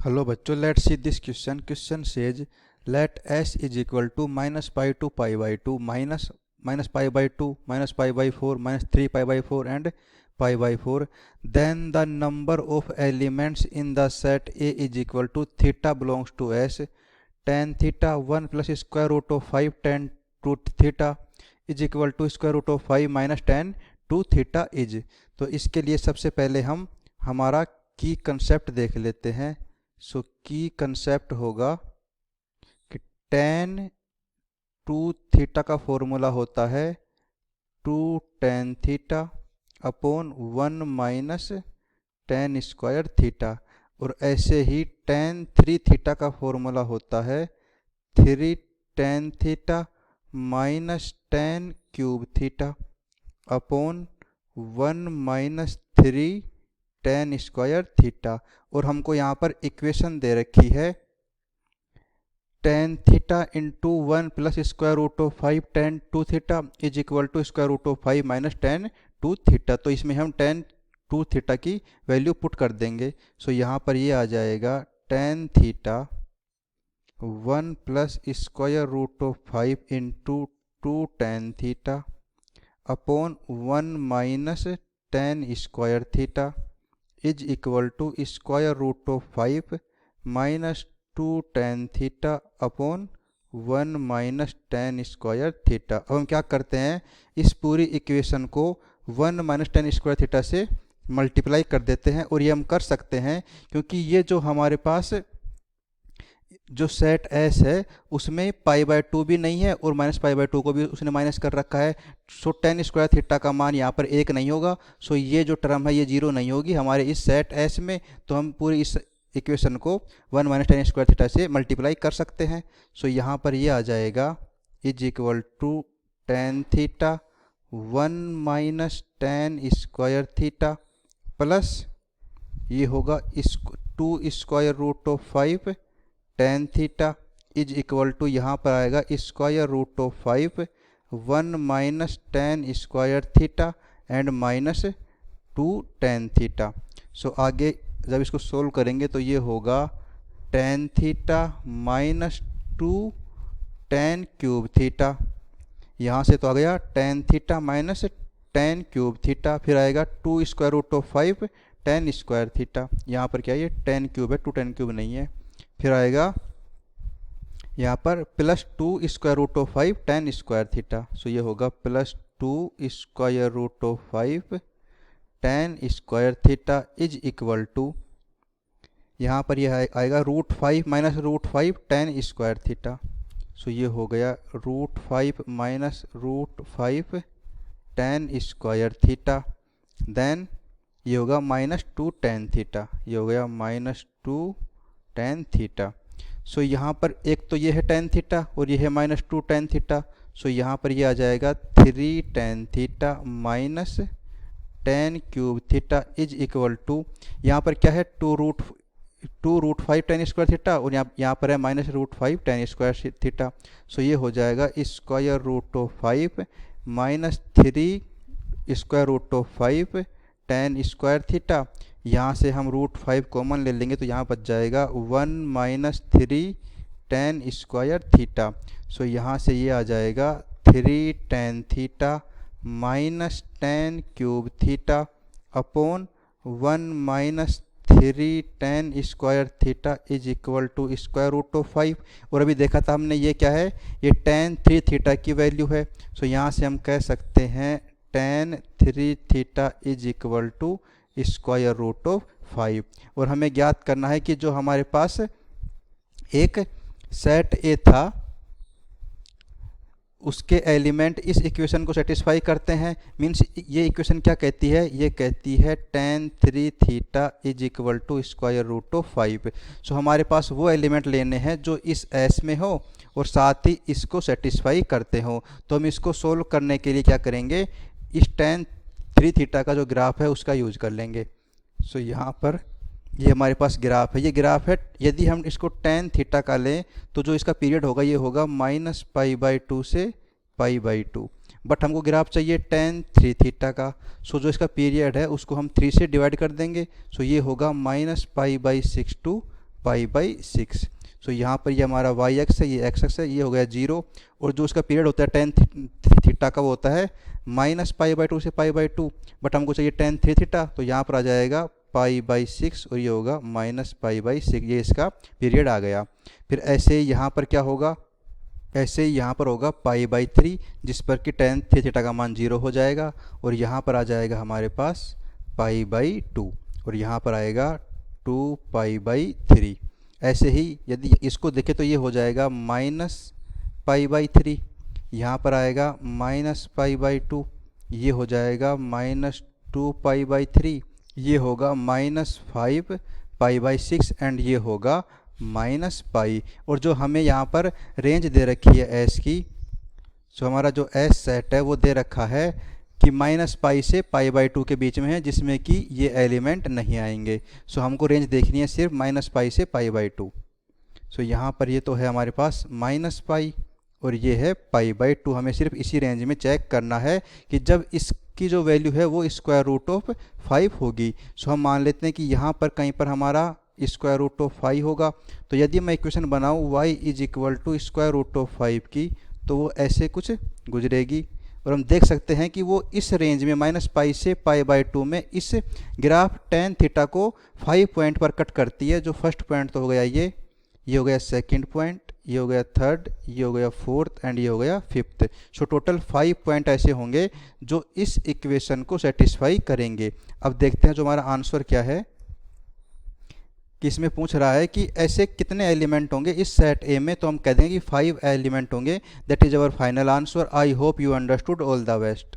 Hello बच्चों, let's see this question. Question says let s is equal to minus pi to pi by two minus minus pi by two minus pi by four minus three pi by four and pi by four. Then the number of elements in the set a is equal to theta belongs to s. Tan theta one plus square root of five tan two theta is equal to square root of five minus tan two theta is. तो इसके लिए सबसे पहले हम हमारा की concept देख लेते हैं. सो की कंसेप्ट होगा कि टेन टू थीटा का फॉर्मूला होता है two tan theta upon one minus tan square theta. और ऐसे ही टेन थ्री थीटा का फॉर्मूला होता है three tan theta minus tan cube theta upon one minus three tan square theta. और हमको यहाँ पर इक्वेशन दे रखी है tan theta into one plus square root of five tan two theta is equal to square root of five minus tan two theta. तो इसमें हम टेन टू थीटा की वैल्यू पुट कर देंगे. सो यहाँ पर ये आ जाएगा tan theta one plus square root of five into two tan theta upon one minus tan square theta is equal to square root of five minus two tan theta upon one minus tan square theta. अब हम क्या करते हैं, इस पूरी equation को one minus tan square theta से multiply कर देते हैं. और ये हम कर सकते हैं क्योंकि ये जो हमारे पास जो सेट एस है उसमें पाई बाय टू भी नहीं है और माइनस पाई बाय टू को भी उसने माइनस कर रखा है. सो टेन स्क्वायर थीटा का मान यहाँ पर एक नहीं होगा. सो ये जो टर्म है ये जीरो नहीं होगी हमारे इस सेट एस में. तो हम पूरी इस इक्वेशन को one minus tan square theta से मल्टीप्लाई कर सकते हैं. सो यहाँ पर ये आ जाएगा is equal to tan theta one minus tan square theta plus ये होगा इस two square root of five tan theta is equal to यहाँ पर आएगा square root of five one minus tan square theta and minus two tan theta. So आगे जब इसको solve करेंगे तो ये होगा ten theta minus two tan cube theta. यहाँ से तो आ गया tan theta minus tan cube theta. फिर आएगा two square root of five tan square theta. यहाँ पर क्या है, ये टेन क्यूब है, टू टेन क्यूब नहीं है. फिर आएगा यहाँ पर plus two square root of five tan square theta. So ये होगा plus two square root of five tan square theta is equal to यहाँ पर यह आएगा root five minus root five tan square theta. So ये हो गया root five minus root five tan square theta. Then ये होगा माइनस टू टेन थीटा. ये हो गया minus two tan theta. So यहाँ पर एक तो ये है टेन थीटा और ये है minus two tan theta. So यहाँ पर ये आ जाएगा three tan theta minus tan cube theta is equal to यहाँ पर क्या है two root five tan square theta और यहाँ पर है minus root five tan square theta. So ये हो जाएगा square root of five minus three square root of five tan square theta. यहाँ से हम रूट फाइव कॉमन ले लेंगे तो यहाँ बच जाएगा one minus three tan square theta. So यहाँ से ये आ जाएगा three tan theta minus tan cube theta upon one minus three tan square theta is equal to square root of five. और अभी देखा था हमने ये क्या है, ये टेन थ्री थीटा की वैल्यू है. सो यहाँ से हम कह सकते हैं tan three theta is equal to square root of five. और हमें ज्ञात करना है कि जो हमारे पास एक सेट ए था उसके एलिमेंट इस इक्वेशन को सेटिस्फाई करते हैं. मीन्स ये इक्वेशन क्या कहती है, ये कहती है tan three theta is equal to square root of five. So हमारे पास वो एलिमेंट लेने हैं जो इस एस में हो और साथ ही इसको सेटिस्फाई करते हो. तो हम इसको सोल्व करने के लिए क्या करेंगे, इस टेन थ्री थीटा का जो ग्राफ है उसका यूज कर लेंगे. सो यहाँ पर ये हमारे पास ग्राफ है, ये ग्राफ है. यदि हम इसको टेन थीटा का लें तो जो इसका पीरियड होगा ये होगा माइनस पाई बाई टू से पाई बाई टू. बट हमको ग्राफ चाहिए टेन थ्री थीटा का. सो जो इसका पीरियड है उसको हम थ्री से डिवाइड कर देंगे. सो ये होगा minus pi by six to पाई/6। सो यहाँ पर ये हमारा वाई एक्स है, ये एक्स एक्स है, ये हो गया 0। और जो उसका पीरियड होता है टेन थीटा का वो होता है -पाई/2 से पाई/2, बट हमको चाहिए टेन थीटा, तो यहाँ पर आ जाएगा पाई/6 और ये होगा -पाई/6, ये इसका पीरियड आ गया। फिर ऐसे ही यहाँ पर क्या होगा, ऐसे ही यहाँ पर होगा पाई/3, जिस पर कि टेन थीटा का मान 0 हो जाएगा, और यहाँ पर आ जाएगा हमारे पास पाई/2, और यहाँ पर आएगा 2 पाई/3। ऐसे ही यदि इसको देखें तो ये हो जाएगा -पाई/3, यहाँ पर आएगा -पाई/2, ये हो जाएगा -2 पाई/3, ये होगा -5 पाई/6 एंड ये होगा -पाई। और जो हमें यहाँ पर रेंज दे रखी है एस की, सो हमारा जो एस सेट है वो दे रखा है कि -पाई से पाई/2 के बीच में है, जिसमें कि ये एलिमेंट नहीं आएंगे। सो हमको रेंज देखनी है सिर्फ -पाई से पाई/2। सो यहाँ पर ये तो है हमारे पास -पाई और ये है पाई/2। हमें सिर्फ इसी रेंज में चेक करना है कि जब इसकी जो वैल्यू है वो √5 होगी। सो हम मान लेते हैं कि यहाँ पर कहीं पर हमारा √5 होगा। तो यदि मैं इक्वेशन बनाऊँ y = √5 की, तो वो ऐसे कुछ गुजरेगी। और हम देख सकते हैं कि वो इस रेंज में -पाई से पाई/2 में इस ग्राफ टेन थीटा को 5 पॉइंट पर कट करती है। जो फर्स्ट पॉइंट तो हो गया ये हो गया सेकंड पॉइंट, ये हो गया थर्ड, ये हो गया फोर्थ एंड ये हो गया फिफ्थ। सो टोटल 5 पॉइंट ऐसे होंगे जो इस इक्वेशन को सेटिस्फाई करेंगे। अब देखते हैं जो हमारा आंसर क्या है, कि इसमें पूछ रहा है कि ऐसे कितने एलिमेंट होंगे इस सेट ए में। तो हम कह देंगे कि 5 एलिमेंट होंगे। That is our final answer. I hope you understood. All the best.